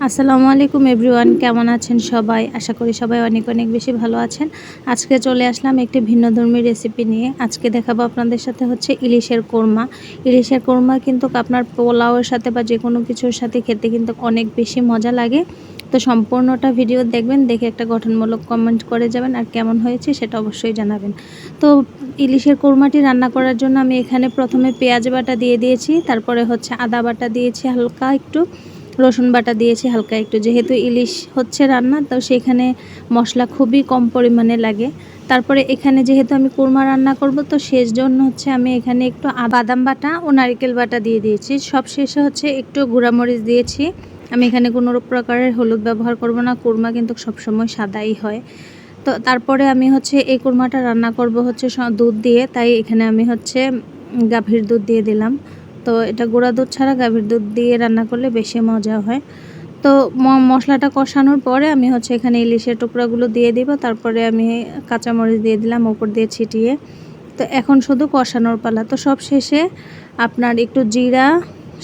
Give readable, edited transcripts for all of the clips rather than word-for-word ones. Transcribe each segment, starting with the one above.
আসসালামু আলাইকুম এভরিওয়ান, কেমন আছেন সবাই? আশা করি সবাই অনেক অনেক বেশি ভালো আছেন। আজকে চলে আসলাম একটি ভিন্নধর্মী রেসিপি নিয়ে। আজকে দেখাবো আপনাদের সাথে হচ্ছে ইলিশের কোরমা। ইলিশের কোরমা কিন্তু আপনার পোলাওয়ের সাথে বা যে কোনো কিছুর সাথে খেতে কিন্তু অনেক বেশি মজা লাগে। তো সম্পূর্ণটা ভিডিও দেখবেন, দেখে একটা গঠনমূলক কমেন্ট করে যাবেন, আর কেমন হয়েছে সেটা অবশ্যই জানাবেন। তো ইলিশের কোরমাটি রান্না করার জন্য আমি এখানে প্রথমে পেঁয়াজ বাটা দিয়ে দিয়েছি, তারপরে হচ্ছে আদা বাটা দিয়েছি হালকা একটু, রসুন বাটা দিয়েছি হালকা একটু। যেহেতু ইলিশ হচ্ছে রান্না, তো সেখানে মশলা খুবই কম পরিমাণে লাগে। তারপরে এখানে যেহেতু আমি কোরমা রান্না করব, তো শেষ জন্য হচ্ছে আমি এখানে একটু বাদাম বাটা ও নারকেল বাটা দিয়ে দিয়েছি। সব শেষে হচ্ছে একটু গুঁড়ামরিচ দিয়েছি। আমি এখানে কোনো প্রকারের হলুদ ব্যবহার করব না, কোরমা কিন্তু সবসময় সাদাই হয়। তো তারপরে আমি হচ্ছে এই কোরমাটা রান্না করব হচ্ছে দুধ দিয়ে, তাই এখানে আমি হচ্ছে গাভীর দুধ দিয়ে দিলাম। তো এটা গুঁড়া দুধ ছাড়া গাভীর দুধ দিয়ে রান্না করলে বেশি মজা হয়। তো মশলাটা কষানোর পরে আমি হচ্ছে এখানে ইলিশের টুকরাগুলো দিয়ে দিব, তারপরে আমি কাঁচামরিচ দিয়ে দিলাম উপর দিয়ে ছিটিয়ে। তো এখন শুধু কষানোর পালা। তো সব শেষে আপনার একটু জিরা,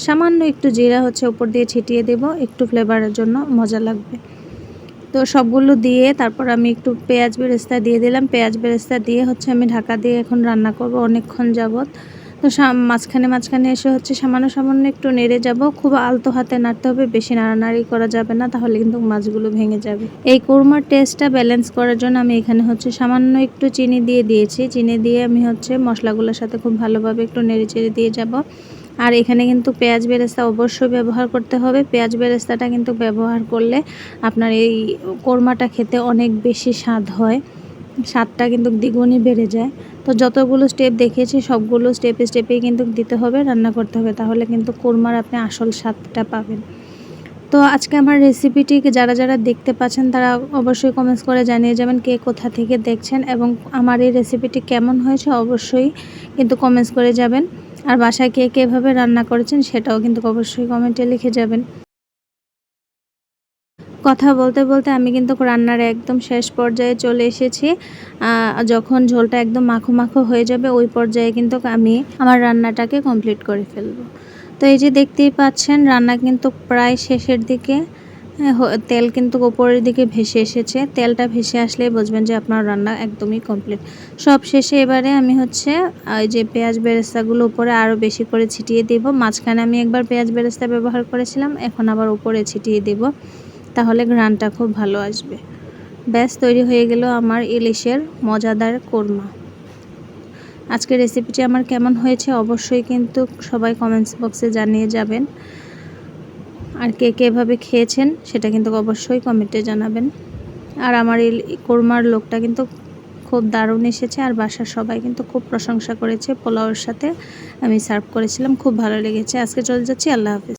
সামান্য একটু জিরা হচ্ছে উপর দিয়ে ছিটিয়ে দেব, একটু ফ্লেভারের জন্য মজা লাগবে। তো সবগুলো দিয়ে তারপর আমি একটু পেঁয়াজ বেরেস্তা দিয়ে দিলাম। পেঁয়াজ বেরেস্তা দিয়ে হচ্ছে আমি ঢাকা দিয়ে এখন রান্না করব অনেকক্ষণ যাবত। তো মাঝখানে এসে হচ্ছে সামান্য একটু নেড়ে যাব। খুব আলতো হাতে নাড়তে হবে, বেশি নাড়ানাড়ি করা যাবে না, তাহলে কিন্তু মাছগুলো ভেঙে যাবে। এই কোরমার টেস্টটা ব্যালেন্স করার জন্য আমি এখানে হচ্ছে সামান্য একটু চিনি দিয়ে দিয়েছি। চিনি দিয়ে আমি হচ্ছে মশলাগুলোর সাথে খুব ভালোভাবে একটু নেড়ে চেড়ে দিয়ে যাব। আর এখানে কিন্তু পেঁয়াজ বেরেস্তা অবশ্যই ব্যবহার করতে হবে। পেঁয়াজ বেরেস্তাটা কিন্তু ব্যবহার করলে আপনার এই কোরমাটা খেতে অনেক বেশি স্বাদ হয়, স্বাদটা কিন্তু দ্বিগুণই বেড়ে যায়। তো যতগুলো স্টেপ দেখিয়েছি সবগুলো স্টেপেই কিন্তু দিতে হবে, রান্না করতে হবে, তাহলে কিন্তু কোরমার আপনি আসল স্বাদটা পাবেন। তো আজকে আমার রেসিপিটি যারা দেখতে পাচ্ছেন তারা অবশ্যই কমেন্টস করে জানিয়ে যাবেন কে কোথা থেকে দেখছেন, এবং আমার এই রেসিপিটি কেমন হয়েছে অবশ্যই কিন্তু কমেন্টস করে যাবেন। আর বাসায় কে কীভাবে রান্না করেছেন সেটাও কিন্তু অবশ্যই কমেন্টে লিখে যাবেন। কথা বলতে বলতে আমি কিন্তু রান্নার একদম শেষ পর্যায়ে চলে এসেছি। যখন ঝোলটা একদম মাখো মাখো হয়ে যাবে ওই পর্যায়ে কিন্তু আমি আমার রান্নাটাকে কমপ্লিট করে ফেলব। তো এই যে দেখতেই পাচ্ছেন রান্না কিন্তু প্রায় শেষের দিকে। তেল কিন্তু ওপরের দিকে ভেসে এসেছে। তেলটা ভেসে আসলেই বুঝবেন যে আপনার রান্না একদমই কমপ্লিট। সব শেষে এবারে আমি হচ্ছে এই যে পেঁয়াজ বেরেস্তাগুলো উপরে আরও বেশি করে ছিটিয়ে দেব। মাঝখানে আমি একবার পেঁয়াজ বেরেস্তা ব্যবহার করেছিলাম, এখন আবার উপরে ছিটিয়ে দেব, তাহলে ঘ্রাণটা খুব ভালো আসবে। ব্যাস তৈরি হয়ে গেল আমার ইলিশের মজাদার কোরমা। আজকের রেসিপিটি আমার কেমন হয়েছে অবশ্যই কিন্তু সবাই কমেন্টস বক্সে জানিয়ে যাবেন। আর কে এভাবে খেয়েছেন সেটা কিন্তু অবশ্যই কমেন্টে জানাবেন। আর আমার এই কোরমার লোকটা কিন্তু খুব দারুণ এসেছে, আর বাসার সবাই কিন্তু খুব প্রশংসা করেছে। পোলাওয়ের সাথে আমি সার্ভ করেছিলাম, খুব ভালো লেগেছে। আজকে চলে যাচ্ছি, আল্লাহ হাফেজ।